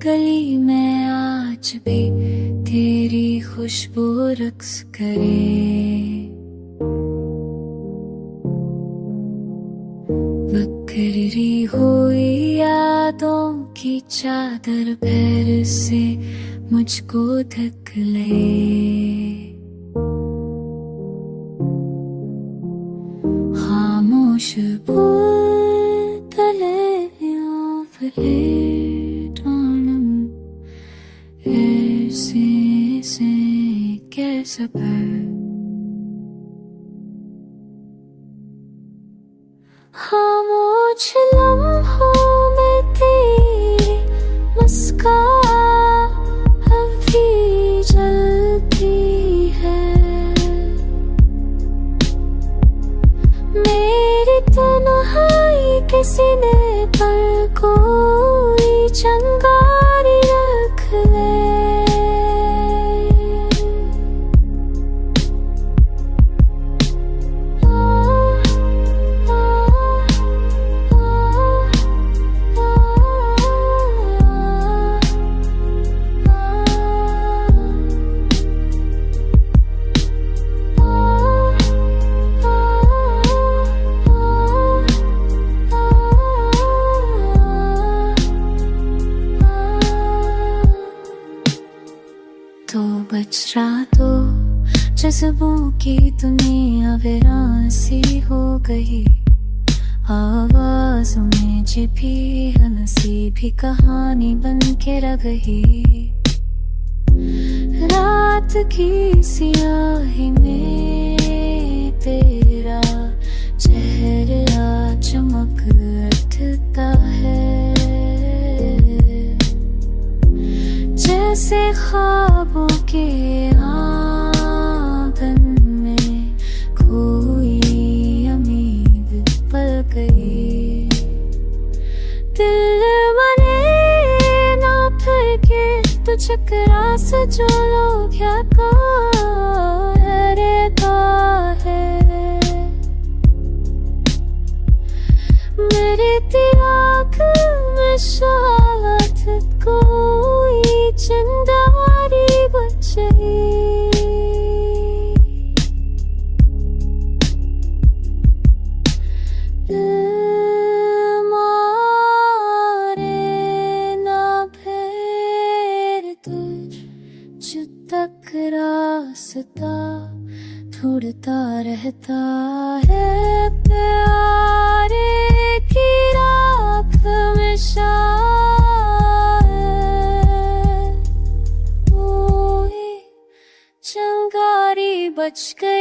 गली में आज भी तेरी खुशबू रक्स करे। बिखरी हुई यादों की चादर पैर से मुझको ढक ले। खामोश तले ऐसे कैसे खामोश लम्हों में तेरी मुस्कान अभी जलती है। मेरी तन्हाई किसी ने पर कोई चंगारी रख ले। तो बच रातों जज्बों की दुनिया वीरान सी हो गई। आवाज़ों में छिपी हंसी भी कहानी बन के रह गई। रात की सियाही में तेरा चेहरा चमक उठता है। जैसे ख्वाबों के आंगन में कोई उम्मीद पल गई। दिल मरे ना फिर के तो चकरा से जो लोग क्या रहता है। मेरे दिमाग में शालत कोई चिंगारी बच गई। मारे ना फिर तुझ तक रास्ता ढूंढता रहता है। प्यारे की राख में कोई चंगारी बच गई।